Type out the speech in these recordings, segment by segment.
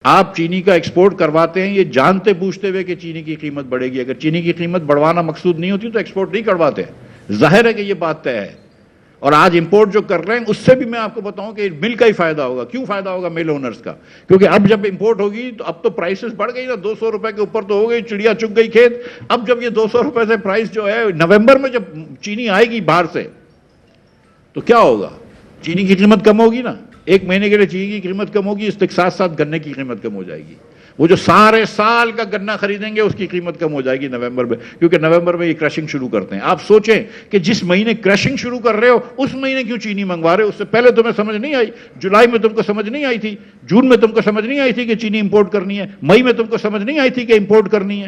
آپ چینی کا ایکسپورٹ کرواتے ہیں یہ جانتے بوجھتے ہوئے کہ چینی کی قیمت بڑھے گی. اگر چینی کی قیمت بڑھوانا مقصود نہیں ہوتی تو ایکسپورٹ نہیں کرواتے. ظاہر ہے کہ یہ بات طے ہے. اور آج امپورٹ جو کر رہے ہیں اس سے بھی میں آپ کو بتاؤں کہ مل کا ہی فائدہ ہوگا. کیوں فائدہ ہوگا مل اونرز کا؟ کیونکہ اب جب امپورٹ ہوگی تو اب تو پرائسز بڑھ گئی نا, 200 روپے کے اوپر تو ہو گئی, چڑیا چگ گئی کھیت. اب جب یہ 200 روپے سے پرائس جو ہے نومبر میں جب چینی آئے گی باہر سے تو کیا ہوگا؟ چینی کی قیمت کم ہوگی نا. ایک مہینے کے لیے چینی کی قیمت کم ہوگی, اس کے ساتھ ساتھ گنے کی قیمت کم ہو جائے گی. وہ جو سارے سال کا گنا خریدیں گے اس کی قیمت کم ہو جائے گی نومبر میں, کیونکہ نومبر میں یہ کریشنگ شروع کرتے ہیں. آپ سوچیں کہ جس مہینے کریشنگ شروع کر رہے ہو اس مہینے کیوں چینی منگوا رہے ہو؟ اس سے پہلے تمہیں سمجھ نہیں آئی؟ جولائی میں تم کو سمجھ نہیں آئی تھی؟ جون میں تم کو سمجھ نہیں آئی تھی کہ چینی امپورٹ کرنی ہے؟ مئی میں تم کو سمجھ نہیں آئی تھی کہ امپورٹ کرنی ہے؟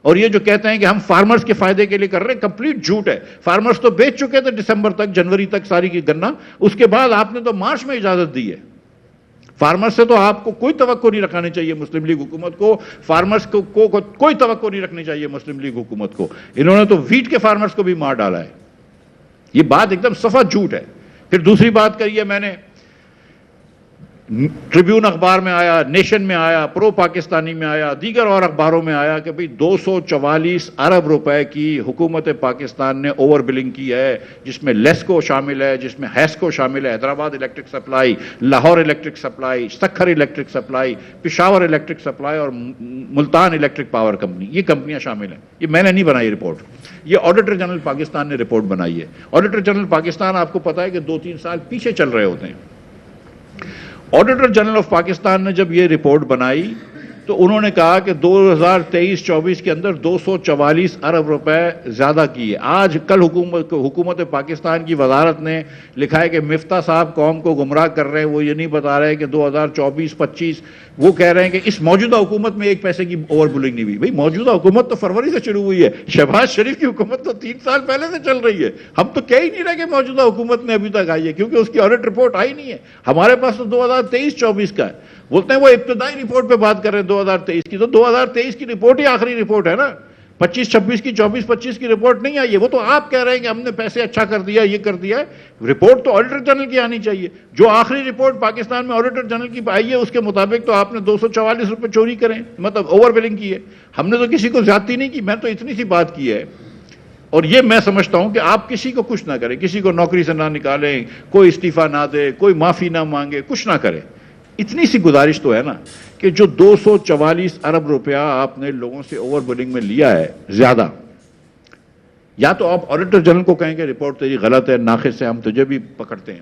اور یہ جو کہتے ہیں کہ ہم فارمرز کے فائدے کے لیے کر رہے ہیں, کمپلیٹ جھوٹ ہے. فارمرز تو بیچ چکے تھے دسمبر تک, جنوری تک ساری کی گنا. اس کے بعد آپ نے تو مارچ میں اجازت دی ہے. فارمرز سے تو آپ کو کوئی توقع نہیں رکھانی چاہیے مسلم لیگ حکومت کو. فارمرز کو کوئی توقع نہیں رکھنی چاہیے مسلم لیگ حکومت کو. انہوں نے تو ویٹ کے فارمرز کو بھی مار ڈالا ہے. یہ بات ایک دم صفا جھوٹ ہے. پھر دوسری بات کہی ہے میں نے, ٹریبیون اخبار میں آیا, نیشن میں آیا, پرو پاکستانی میں آیا, دیگر اور اخباروں میں آیا کہ بھئی 244 ارب روپے کی حکومت پاکستان نے اوور بلنگ کی ہے, جس میں لیسکو شامل ہے, جس میں ہیسکو شامل ہے, Hyderabad electric supply, Lahore electric supply, Sukkur electric supply, Peshawar electric supply اور ملتان الیکٹرک پاور کمپنی. یہ کمپنیاں شامل ہیں. یہ میں نے نہیں بنائی رپورٹ, یہ آڈیٹر جنرل پاکستان نے رپورٹ بنائی ہے. آڈیٹر جنرل پاکستان آپ کو پتا ہے کہ 2-3 سال پیچھے چل رہے ہوتے ہیں. آڈیٹر جنرل آف پاکستان نے جب یہ رپورٹ بنائی تو انہوں نے کہا کہ 2023-24 کے اندر 244 ارب روپے زیادہ کیے. آج کل حکومت پاکستان کی وزارت نے لکھا ہے کہ مفتاح صاحب قوم کو گمراہ کر رہے ہیں. وہ یہ نہیں بتا رہے کہ 2024-25 وہ کہہ رہے ہیں کہ اس موجودہ حکومت میں 1 پیسے کی اوور بلنگ نہیں ہوئی. بھئی موجودہ حکومت تو فروری سے شروع ہوئی ہے. شہباز شریف کی حکومت تو 3 سال پہلے سے چل رہی ہے. ہم تو کہہ ہی نہیں رہے کہ موجودہ حکومت نے ابھی تک آئی ہے, کیونکہ اس کی آڈٹ رپورٹ آئی نہیں ہے. ہمارے پاس تو 2023-24 کا ہے. بولتے ہیں وہ ابتدائی رپورٹ پہ بات کر رہے ہیں 2023 کی, تو 2023 کی رپورٹ ہی آخری رپورٹ ہے نا. 25-26 کی, 24-25 کی رپورٹ نہیں آئی ہے. وہ تو آپ کہہ رہے ہیں کہ ہم نے پیسے اچھا کر دیا, یہ کر دیا ہے. رپورٹ تو آڈیٹر جنرل کی آنی چاہیے. جو آخری رپورٹ پاکستان میں آڈیٹر جنرل کی آئی ہے اس کے مطابق تو آپ نے 244 روپے چوری کریں, مطلب اوور بلنگ کی ہے. ہم نے تو کسی کو زیادتی نہیں کی, میں تو اتنی سی بات کی ہے. اور یہ میں سمجھتا ہوں کہ آپ کسی کو کچھ نہ کریں, کسی کو نوکری سے نہ نکالیں, کوئی استعفیٰ نہ دے, کوئی معافی نہ مانگے, کچھ نہ کرے. اتنی سی گزارش تو ہے نا کہ جو 244 ارب روپیہ آپ نے لوگوں سے اوور بلنگ میں لیا ہے زیادہ, یا تو آپ آڈیٹر جنرل کو کہیں کہ رپورٹ تیری غلط ہے, ناقص ہے, ہم تجھے بھی پکڑتے ہیں,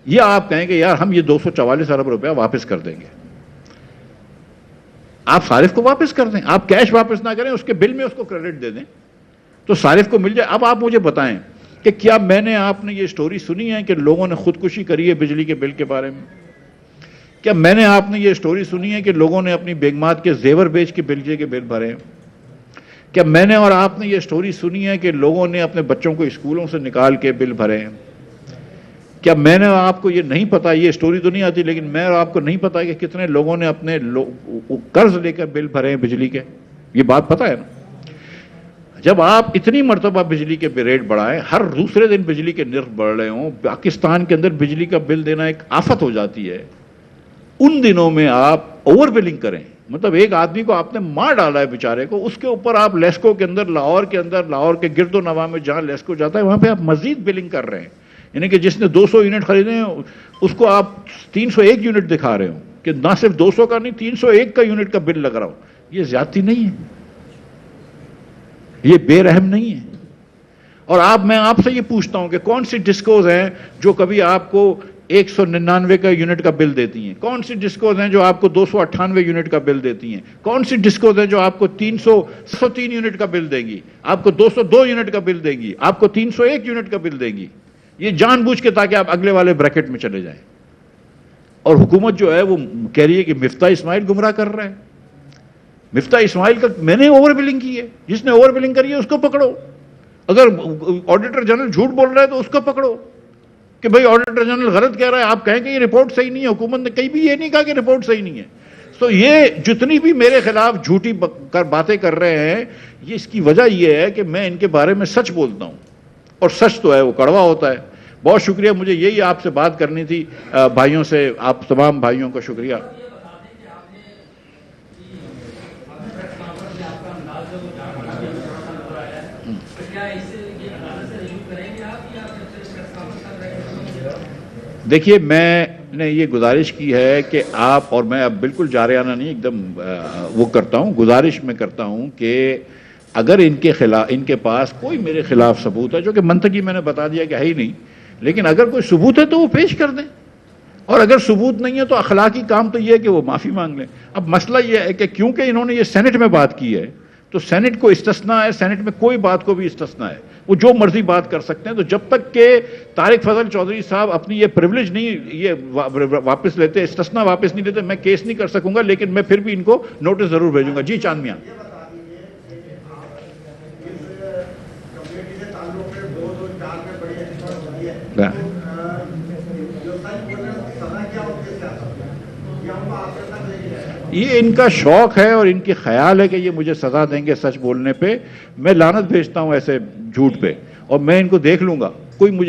یا آپ کہیں کہ یار ہم یہ 244 ارب روپیہ واپس کر دیں گے. آپ صارف کو واپس کر دیں, آپ کیش واپس نہ کریں, اس کے بل میں اس کو کریڈٹ دے دیں تو صارف کو مل جائے. اب آپ مجھے بتائیں کہ کیا میں نے آپ نے یہ سٹوری سنی ہے کہ لوگوں نے خودکشی کری ہے بجلی کے بل کے بارے میں؟ کیا میں نے آپ نے یہ سٹوری سنی ہے کہ لوگوں نے اپنی بیگمات کے زیور بیچ کے بجلی کے بل بھرے ہیں؟ کیا میں نے اور آپ نے یہ سٹوری سنی ہے کہ لوگوں نے اپنے بچوں کو اسکولوں سے نکال کے بل بھرے ہیں؟ کیا میں نے آپ کو یہ نہیں پتا, یہ سٹوری تو نہیں آتی لیکن میں اور آپ کو نہیں پتا کہ کتنے لوگوں نے اپنے قرض لے کر بل بھرے ہیں بجلی کے؟ یہ بات پتا ہے نا. جب آپ اتنی مرتبہ بجلی کے ریٹ بڑھائیں, ہر دوسرے دن بجلی کے نرخ بڑھ رہے ہوں, پاکستان کے اندر بجلی کا بل دینا ایک آفت ہو جاتی ہے, ان دنوں میں آپ اوور بلنگ کریں, مطلب ایک آدمی کو آپ نے مار ڈالا ہے بیچارے کو, اس کے اوپر آپ لیسکو کے اندر, لاہور کے اندر, لاہور کے گرد و نواح میں جہاں لیسکو جاتا ہے وہاں پہ آپ مزید بلنگ کر رہے ہیں. یعنی کہ جس نے 200 یونٹ خریدے ہیں اس کو آپ 301 یونٹ دکھا رہے ہوں کہ نہ صرف 200 کا نہیں 301 کا یونٹ کا بل لگ رہا ہو. یہ زیادتی نہیں ہے, یہ بے رحم نہیں ہے. اور میں آپ سے یہ پوچھتا ہوں کہ کون سی ڈسکوز ہیں جو کبھی آپ کو 199 کا یونٹ کا بل دیتی ہیں؟ کون سی ڈسکوز ہیں جو آپ کو 298 یونٹ کا بل دیتی ہیں؟ کون سی ڈسکوز ہیں جو آپ کو 303 یونٹ کا بل دیں گی, آپ کو 202 یونٹ کا بل دیں گی, آپ کو 301 یونٹ کا بل دیں گی؟ یہ جان بوجھ کے تاکہ آپ اگلے والے بریکٹ میں چلے جائیں. اور حکومت جو ہے وہ کہہ رہی ہے کہ مفتاح اسماعیل گمراہ کر رہا ہے. مفتاح اسماعیل کا میں نے اوور بلنگ کی ہے, جس نے اوور بلنگ کری ہے اس کو پکڑو. اگر آڈیٹر جنرل جھوٹ بول رہا ہے تو اس کو پکڑو کہ بھئی آڈیٹر جنرل غلط کہہ رہا ہے. آپ کہیں کہ یہ رپورٹ صحیح نہیں ہے, حکومت نے کہیں بھی یہ نہیں کہا کہ رپورٹ صحیح نہیں ہے. تو یہ جتنی بھی میرے خلاف جھوٹی باتیں کر رہے ہیں, یہ اس کی وجہ یہ ہے کہ میں ان کے بارے میں سچ بولتا ہوں, اور سچ تو ہے وہ کڑوا ہوتا ہے. بہت شکریہ, مجھے یہی آپ سے بات کرنی تھی بھائیوں سے, آپ تمام بھائیوں کا شکریہ. دیکھیے میں نے یہ گزارش کی ہے کہ آپ اور میں اب بالکل جارحانہ نہیں ایک دم وہ کرتا ہوں، گزارش میں کرتا ہوں کہ اگر ان کے پاس کوئی میرے خلاف ثبوت ہے، جو کہ منطقی میں نے بتا دیا کہ ہے ہی نہیں، لیکن اگر کوئی ثبوت ہے تو وہ پیش کر دیں، اور اگر ثبوت نہیں ہے تو اخلاقی کام تو یہ ہے کہ وہ معافی مانگ لیں۔ اب مسئلہ یہ ہے کہ کیونکہ انہوں نے یہ سینٹ میں بات کی ہے تو سینٹ کو استثناء ہے، سینٹ میں کوئی بات کو بھی استثناء ہے، وہ جو مرضی بات کر سکتے ہیں۔ تو جب تک کہ طارق فضل چودھری صاحب اپنی یہ پریولیج نہیں یہ واپس لیتے، استثناء واپس نہیں لیتے، میں کیس نہیں کر سکوں گا، لیکن میں پھر بھی ان کو نوٹس ضرور بھیجوں گا۔ جی چاند میاں، یہ ان کا شوق ہے اور ان کی خیال ہے کہ یہ مجھے سزا دیں گے سچ بولنے پہ۔ میں لعنت بھیجتا ہوں ایسے جھوٹ پہ، اور میں ان کو دیکھ لوں گا،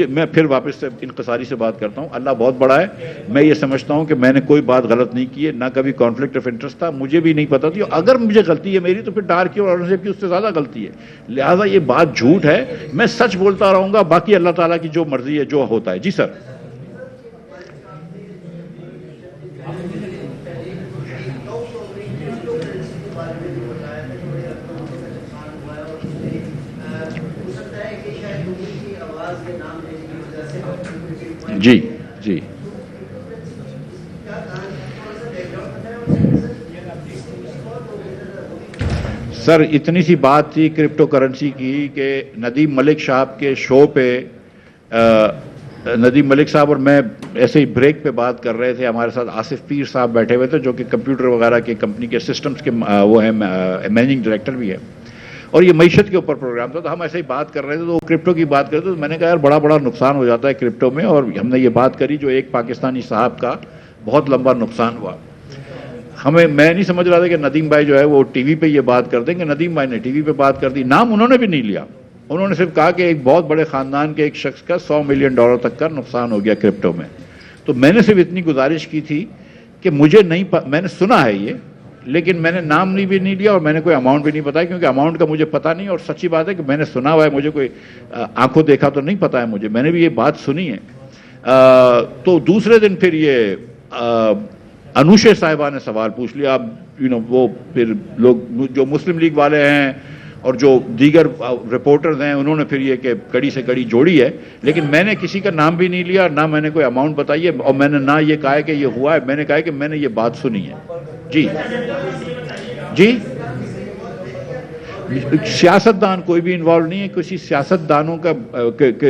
میں پھر واپس سے انقصاری سے بات کرتا ہوں۔ اللہ بہت بڑا ہے، میں یہ سمجھتا ہوں کہ میں نے کوئی بات غلط نہیں کی ہے، نہ کبھی کانفلکٹ آف انٹرسٹ تھا، مجھے بھی نہیں پتا تھی، اگر مجھے غلطی ہے میری تو پھر ڈار کی اور اورنگزیب کی اس سے زیادہ غلطی ہے، لہٰذا یہ بات جھوٹ ہے۔ میں سچ بولتا رہوں گا، باقی اللہ تعالیٰ کی جو مرضی ہے جو ہوتا ہے۔ جی سر، جی جی سر، اتنی سی بات تھی کرپٹو کرنسی کی کہ ندیم ملک صاحب کے شو پہ ندیم ملک صاحب اور میں ایسے ہی بریک پہ بات کر رہے تھے، ہمارے ساتھ آصف پیر صاحب بیٹھے ہوئے تھے جو کہ کمپیوٹر وغیرہ کے کمپنی کے سسٹمز کے وہ ہیں، مینیجنگ ڈائریکٹر بھی ہے، اور یہ معیشت کے اوپر پروگرام تھا، تو ہم ایسے ہی بات کر رہے تھے، تو وہ کرپٹو کی بات کر رہے تھے، تو میں نے کہا یار بڑا نقصان ہو جاتا ہے کرپٹو میں، اور ہم نے یہ بات کری جو ایک پاکستانی صاحب کا بہت لمبا نقصان ہوا۔ میں نہیں سمجھ رہا تھا کہ ندیم بھائی جو ہے وہ ٹی وی پہ یہ بات کر دیں گے۔ ندیم بھائی نے ٹی وی پہ بات کر دی، نام انہوں نے بھی نہیں لیا، انہوں نے صرف کہا کہ ایک بہت بڑے خاندان کے ایک شخص کا $100 ملین تک کا نقصان ہو گیا کرپٹو میں۔ تو میں نے صرف اتنی گزارش کی تھی کہ مجھے نہیں میں نے سنا ہے یہ، لیکن میں نے نام بھی نہیں لیا اور میں نے کوئی اماؤنٹ بھی نہیں بتایا، کیونکہ اماؤنٹ کا مجھے پتا نہیں، اور سچی بات ہے کہ میں نے سنا ہوا ہے، مجھے کوئی آنکھوں دیکھا تو نہیں پتا ہے مجھے، میں نے بھی یہ بات سنی ہے۔ تو دوسرے دن پھر یہ انوشے صاحبہ نے سوال پوچھ لیا، اب وہ پھر لوگ جو مسلم لیگ والے ہیں اور جو دیگر رپورٹرز ہیں انہوں نے پھر یہ کہ کڑی سے کڑی جوڑی ہے، لیکن میں نے کسی کا نام بھی نہیں لیا، نہ میں نے کوئی اماؤنٹ بتائی ہے، اور میں نے نہ یہ کہا ہے کہ یہ ہوا ہے، میں نے کہا ہے کہ میں نے یہ بات سنی ہے۔ جی جی، سیاستدان کوئی بھی انوالو نہیں ہے، کسی سیاستدانوں کا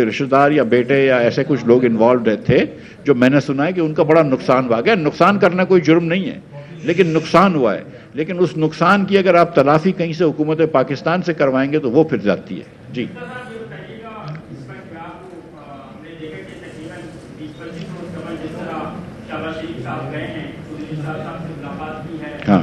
رشتہ دار یا بیٹے یا ایسے کچھ لوگ انوالوڈ تھے، جو میں نے سنا ہے کہ ان کا بڑا نقصان ہوا گیا۔ نقصان کرنا کوئی جرم نہیں ہے، لیکن نقصان ہوا ہے، لیکن اس نقصان کی اگر آپ تلافی کہیں سے حکومت پاکستان سے کروائیں گے تو وہ پھر زیادتی ہے۔ جی ہاں،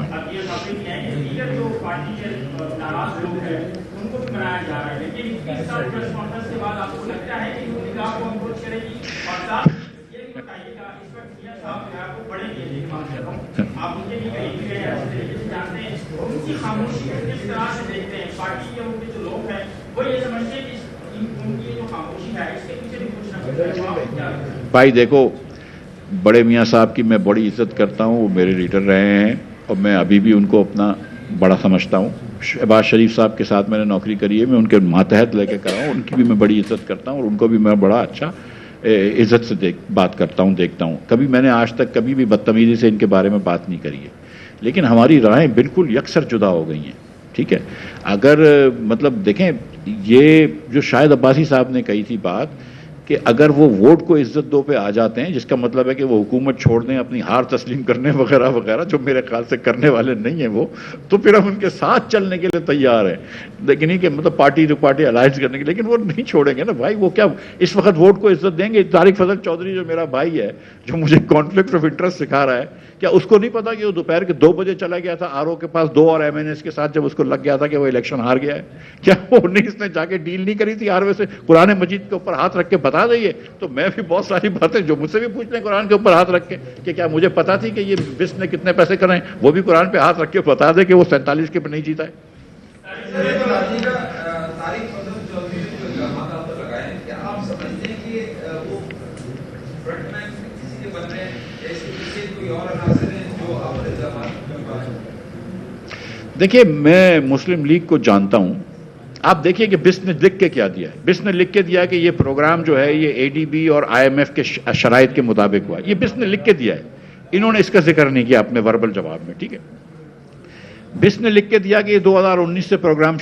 بھائی دیکھو، بڑے میاں صاحب کی میں بڑی عزت کرتا ہوں، وہ میرے لیڈر رہے ہیں اور میں ابھی بھی ان کو اپنا بڑا سمجھتا ہوں۔ شہباز شریف صاحب کے ساتھ میں نے نوکری کری ہے، میں ان کے ماتحت لے کے کرا ہوں، ان کی بھی میں بڑی عزت کرتا ہوں اور ان کو بھی میں بڑا اچھا عزت سے بات کرتا ہوں، دیکھتا ہوں۔ کبھی میں نے آج تک کبھی بھی بدتمیزی سے ان کے بارے میں بات نہیں کری ہے، لیکن ہماری رائیں بالکل یکسر جدا ہو گئی ہیں، ٹھیک ہے۔ اگر مطلب دیکھیں، یہ جو شاہد عباسی صاحب نے کہی تھی بات کہ اگر وہ ووٹ کو عزت دو پہ آ جاتے ہیں، جس کا مطلب ہے کہ وہ حکومت چھوڑ دیں، اپنی ہار تسلیم کرنے وغیرہ وغیرہ، جو میرے خیال سے کرنے والے نہیں ہیں وہ، تو پھر ہم ان کے ساتھ چلنے کے لیے تیار ہیں، لیکن کہ مطلب پارٹی ٹو پارٹی الائنس کرنے کے، لیکن وہ نہیں چھوڑیں گے نا بھائی۔ وہ کیا اس وقت ووٹ کو عزت دیں گے؟ طارق فضل چودھری جو میرا بھائی ہے، جو مجھے کانفلکٹ آف انٹرسٹ سکھا رہا ہے، کیا اس کو نہیں پتا کہ وہ دوپہر کے 2 بجے چلا گیا تھا RO کے پاس 2 اور MNAs کے ساتھ، جب اس کو لگ گیا تھا کہ وہ الیکشن ہار گیا ہے؟ کیا وہ نہیں اس نے جا کے ڈیل نہیں کری تھی RO سے؟ قرآن مجید کے اوپر ہاتھ رکھ کے بتا دئیے۔ تو میں بھی بہت ساری باتیں جو مجھ سے بھی پوچھ لیں قرآن کے اوپر ہاتھ رکھ کے کہ کیا مجھے پتا تھی کہ یہ بس نے کتنے پیسے کریں، وہ بھی قرآن پہ ہاتھ رکھ کے بتا دے کہ وہ 47 کے پہ نہیں جیتا ہے۔ دیکھیے میں مسلم لیگ کو جانتا ہوں. آپ دیکھیے کہ بس نے لکھ کے کیا دیا ہے. بس نے لکھ کے دیا کہ یہ پروگرام جو ہے یہ ADB اور IMF کے شرائط کے مطابق ہوا. یہ بس نے لکھ کے دیا ہے, انہوں نے اس کا ذکر نہیں کیا اپنے وربل جواب میں. ٹھیک ہے, بس نے لکھ کے دیا کہ یہ 2019 سے پروگرام